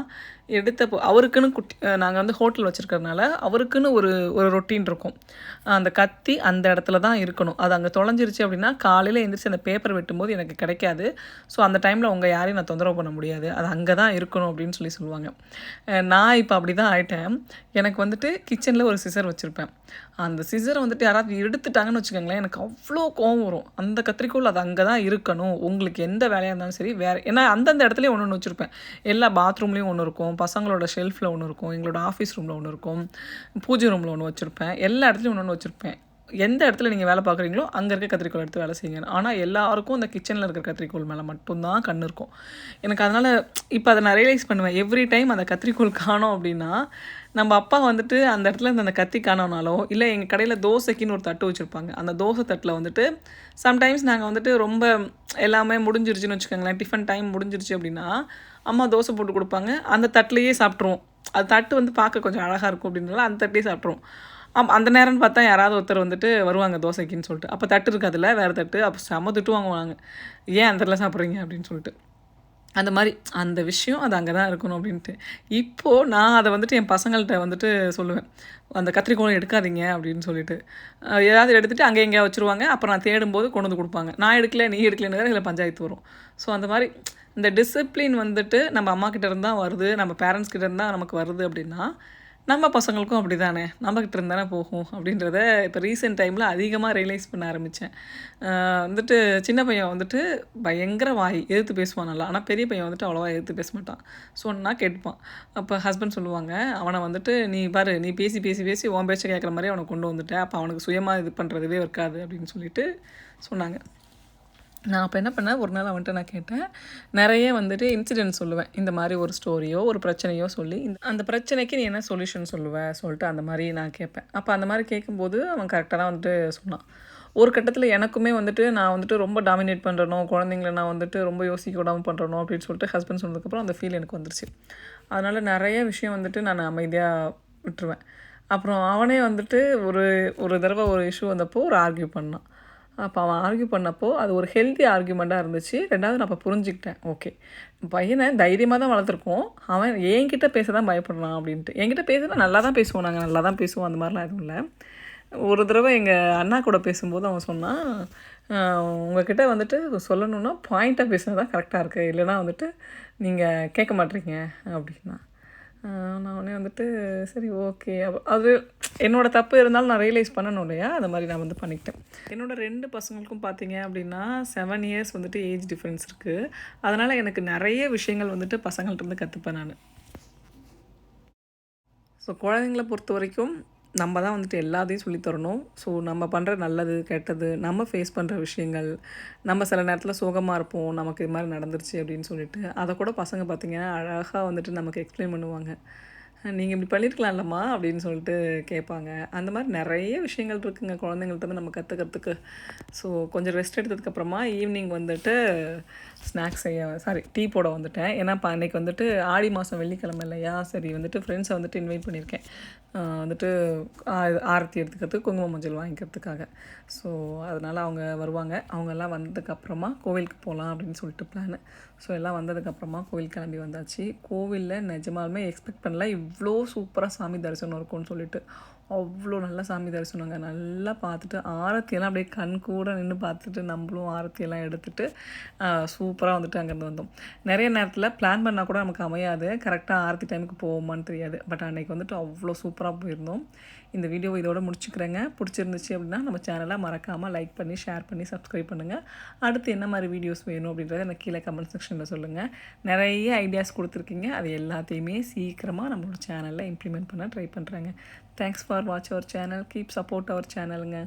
Speaker 1: அவருக்குன்னு நாங்கள் வந்து ஹோட்டல் வச்சுருக்கறனால அவருக்குன்னு ஒரு ஒரு ரொட்டீன் இருக்கும். அந்த கத்தி அந்த இடத்துல தான் இருக்கணும். அது அங்கே தொலைஞ்சிருச்சு அப்படின்னா காலையில் எழுந்திரிச்சு அந்த பேப்பர் வெட்டும்போது எனக்கு கிடைக்காது. ஸோ அந்த டைமில் உங்கள் யாரையும் நான் தொந்தரவு பண்ண முடியாது, அது அங்கே தான் இருக்கணும் அப்படின்னு சொல்லுவாங்க. நான் இப்போ அப்படி தான் ஆகிட்டேன். எனக்கு வந்துட்டு கிச்சனில் ஒரு சிசர் வச்சுருப்பேன். அந்த சிசரை வந்துட்டு யாராவது எடுத்துட்டாங்கன்னு வச்சுக்கோங்களேன், எனக்கு அவ்வளோ கோவம் வரும். அந்த கத்திரிக்கோல் அது அங்கே தான் இருக்கணும், உங்களுக்கு எந்த வேலையாக இருந்தாலும் சரி. வேறு ஏன்னா அந்தந்த இடத்துலையும் ஒன்று வச்சுருப்பேன். எல்லா பாத்ரூம்லேயும் ஒன்று இருக்கும், பசங்களோட ஷெல்ஃபில் ஒன்று இருக்கும், எங்களோட ஆஃபீஸ் ரூமில் ஒன்று இருக்கும், பூஜை ரூமில் ஒன்று வச்சுருப்பேன். எல்லா இடத்துலையும் ஒன்று வச்சுருப்பேன். எந்த இடத்துல நீங்கள் வேலை பார்க்குறீங்களோ அங்கே இருக்க கத்திரிக்கோள் எடுத்து வேலை செய்யுங்க. ஆனால் எல்லாருக்கும் இந்த கிச்சனில் இருக்கிற கத்திரிக்கோள் மேலே மட்டும்தான் கண் இருக்கும். எனக்கு அதனால் இப்போ அதை நான் ரியலைஸ் பண்ணுவேன். எவ்ரி டைம் அந்த கத்திரிக்கோள் காணோம் அப்படின்னா நம்ம அப்பா வந்துட்டு அந்த இடத்துல அந்த கத்தி காணோனாலோ, இல்லை எங்கள் கடையில் தோசைக்குன்னு ஒரு தட்டு வச்சுருப்பாங்க. அந்த தோசை தட்டில் வந்துட்டு சம்டைம்ஸ் நாங்கள் வந்துட்டு ரொம்ப எல்லாமே முடிஞ்சிருச்சுன்னு வச்சுக்கோங்களேன், டிஃபன் டைம் முடிஞ்சிருச்சு அப்படின்னா அம்மா தோசை போட்டு கொடுப்பாங்க. அந்த தட்டிலையே சாப்பிட்ருவோம். அது தட்டு வந்து பார்க்க கொஞ்சம் அழகாக இருக்கும் அப்படின்றனால அந்த தட்டிலே சாப்பிட்ருவோம். அந்த நேரம்னு பார்த்தா யாராவது ஒருத்தர் வந்துட்டு வருவாங்க தோசைக்குன்னு சொல்லிட்டு. அப்போ தட்டு இருக்காதுல்ல, வேறு தட்டு. அப்போ செம்ம திட்டு வாங்குவாங்க, ஏன் அந்த இடத்துல சாப்பிட்றீங்க அப்படின்னு சொல்லிட்டு. அந்த மாதிரி அந்த விஷயம் அது அங்கே தான் இருக்கணும் அப்படின்ட்டு. இப்போது நான் அதை வந்துட்டு என் பசங்கள்கிட்ட வந்துட்டு சொல்லுவேன், அந்த கத்திரிக்கோளம் எடுக்காதீங்க அப்படின்னு சொல்லிட்டு. ஏதாவது எடுத்துகிட்டு அங்கே எங்கேயா வச்சுருவாங்க. அப்புறம் நான் தேடும்போது கொண்டு வந்து கொடுப்பாங்க. நான் எடுக்கல, நீ எடுக்கலன்னு இதில் பஞ்சாயத்து வரும். ஸோ அந்த மாதிரி இந்த டிசிப்ளின் வந்துட்டு நம்ம அம்மா கிட்ட இருந்து தான் வருது, நம்ம பேரண்ட்ஸ் கிட்ட இருந்து தான் நமக்கு வருது அப்படின்னா நம்ம பசங்களுக்கும் அப்படி தானே, நம்மக்கிட்ட இருந்தானே போகும் அப்படின்றத இப்போ ரீசெண்ட் டைமில் அதிகமாக ரியலைஸ் பண்ண ஆரம்பித்தேன். வந்துட்டு சின்ன பையன் வந்துட்டு பயங்கர வாய் எதிர்த்து பேசுவான் நல்லா. ஆனால் பெரிய பையன் வந்துட்டு அவ்வளோவா எதிர்த்து பேச மாட்டான். சொன்னால் கேட்பான். அப்போ ஹஸ்பண்ட் சொல்லுவாங்க, அவனை வந்துட்டு நீ பாரு, நீ பேசி பேசி பேசி உன் பேச்சை கேட்குற மாதிரி அவனை கொண்டு வந்துட்டேன், அப்போ அவனுக்கு சுயமாக இது பண்ணுறதுவே இருக்காது அப்படின்னு சொல்லிட்டு சொன்னாங்க. நான் அப்போ என்ன பண்ணேன், ஒரு நாள் அவன்கிட்ட நான் கேட்டேன். நிறைய வந்துட்டு இன்சிடென்ட் சொல்லுவேன். இந்த மாதிரி ஒரு ஸ்டோரியோ ஒரு பிரச்சனையோ சொல்லி அந்த பிரச்சனைக்கு நீ என்ன சொல்யூஷன் சொல்லுவேன் சொல்லிட்டு அந்த மாதிரி நான் கேட்பேன். அப்போ அந்த மாதிரி கேட்கும்போது அவன் கரெக்டாக தான் வந்துட்டு சொன்னான். ஒரு கட்டத்தில் எனக்குமே வந்துட்டு நான் வந்துட்டு ரொம்ப டாமினேட் பண்ணுறனோ, குழந்தைங்கள நான் வந்துட்டு ரொம்ப யோசிக்க விடாமல் பண்ணுறனோ அப்படின்னு சொல்லிட்டு ஹஸ்பண்ட் சொன்னதுக்கப்புறம் அந்த ஃபீல் எனக்கு வந்துருச்சு. அதனால் நிறைய விஷயம் வந்துட்டு நான் அமைதியாக விட்டுருவேன். அப்புறம் அவனே வந்துட்டு ஒரு ஒரு தடவை ஒரு இஷ்யூ வந்தப்போ ஒரு ஆர்கியூ பண்ணான். அப்போ அவன் ஆர்கியூ பண்ணப்போ அது ஒரு ஹெல்த்தி ஆர்கியூமெண்ட்டாக இருந்துச்சு. 2வது நான் அப்போ புரிஞ்சுக்கிட்டேன், ஓகே பையனை தைரியமாக தான் வளர்த்துருக்கோம், அவன் என்கிட்ட பேச தான் பயப்படுறான் அப்படின்ட்டு. என்கிட்ட பேசுனா நல்லா தான் பேசுவோம், நாங்கள் நல்லா தான் பேசுவோம், அந்த மாதிரிலாம் எதுவும் இல்லை. ஒரு தடவை எங்கள் அண்ணா கூட பேசும்போது அவன் சொன்னான், உங்ககிட்ட வந்துட்டு சொல்லணுன்னா பாயிண்ட்டாக பேசினா தான் கரெக்டாக இருக்குது, இல்லைனா வந்துட்டு நீங்கள் கேட்க மாட்டீங்க அப்படின்னா. நான் உடனே வந்துட்டு சரி ஓகே, அது என்னோடய தப்பு இருந்தாலும் நான் ரியலைஸ் பண்ணணும் இல்லையா, அந்த மாதிரி நான் வந்து பண்ணிக்கிட்டேன். என்னோடய 2 பசங்களுக்கும் பார்த்தீங்க அப்படின்னா 7 இயர்ஸ் வந்துட்டு ஏஜ் டிஃப்ரென்ஸ் இருக்குது. அதனால் எனக்கு நிறைய விஷயங்கள் வந்துட்டு பசங்கள்கிட்டருந்து கற்றுப்பேன் நான். ஸோ குழந்தைங்கள பொறுத்த வரைக்கும் நம்ம தான் வந்துட்டு எல்லாத்தையும் சொல்லித்தரணும். ஸோ நம்ம பண்ணுற நல்லது கெட்டது, நம்ம ஃபேஸ் பண்ணுற விஷயங்கள், நம்ம சில நேரத்தில் சோகமாக இருப்போம், நமக்கு இது மாதிரி நடந்துருச்சு அப்படின்னு சொல்லிட்டு அதை கூட பசங்க பார்த்திங்கன்னா அழகாக வந்துட்டு நமக்கு எக்ஸ்பிளைன் பண்ணுவாங்க. நீங்கள் இப்படி பண்ணியிருக்கலாம்லம்மா அப்படின்னு சொல்லிட்டு கேட்பாங்க. அந்த மாதிரி நிறைய விஷயங்கள் இருக்குங்க குழந்தைங்கள்ட்ட நம்ம கற்றுக்கிறதுக்கு. ஸோ கொஞ்சம் ரெஸ்ட் எடுத்ததுக்கப்புறமா ஈவினிங் வந்துட்டு ஸ்நாக்ஸ் டீ போட வந்துட்டேன். ஏன்னா அன்றைக்கி வந்துட்டு ஆடி மாதம் வெள்ளிக்கிழமை இல்லையா, சரி வந்துட்டு ஃப்ரெண்ட்ஸை வந்துட்டு இன்வைட் பண்ணியிருக்கேன், வந்துட்டு ஆரத்தி எடுத்துக்கிறதுக்கு, குங்குமம் மஞ்சள் வாங்கிக்கிறதுக்காக. ஸோ அதனால் அவங்க வருவாங்க. அவங்கெல்லாம் வந்ததுக்கப்புறமா கோவிலுக்கு போகலாம் அப்படின்னு சொல்லிட்டு பிளானு. ஸோ எல்லாம் வந்ததுக்கப்புறமா கோவில் கிளம்பி வந்தாச்சு. கோவிலில் நிஜமாலுமே எக்ஸ்பெக்ட் பண்ணல இவ்வளோ சூப்பராக சாமி தரிசனம் இருக்கும்னு சொல்லிட்டு. அவ்வளோ நல்லா சாமி தரிசனங்க. நல்லா பார்த்துட்டு ஆரத்தியெல்லாம் அப்படியே கண் கூட நின்று பார்த்துட்டு நம்மளும் ஆரத்தியெல்லாம் எடுத்துகிட்டு சூப்பராக வந்துட்டு அங்கேருந்து வந்தோம். நிறைய நேரத்தில் பிளான் பண்ணால் கூட நமக்கு அமையாது, கரெக்டாக ஆரத்தி டைமுக்கு போவோமான்னு தெரியாது. பட் அன்றைக்கி வந்துட்டு அவ்வளோ சூப்பராக போயிருந்தோம். இந்த வீடியோவை இதோட முடிச்சுக்கிறேங்க. பிடிச்சிருந்துச்சு அப்படின்னா நம்ம சேனலை மறக்காமல் லைக் பண்ணி ஷேர் பண்ணி சப்ஸ்கிரைப் பண்ணுங்கள். அடுத்து என்ன மாதிரி வீடியோஸ் வேணும் அப்படின்றத எனக்கு கீழே கமெண்ட் செக்ஷனில் சொல்லுங்கள். நிறைய ஐடியாஸ் கொடுத்துருக்கீங்க, அது எல்லாத்தையுமே சீக்கிரமாக நம்மளோட சேனலில் இம்ப்ளிமெண்ட் பண்ண ட்ரை பண்ணுறேங்க. Thanks for watch our channel. Keep support our சேனலுங்க.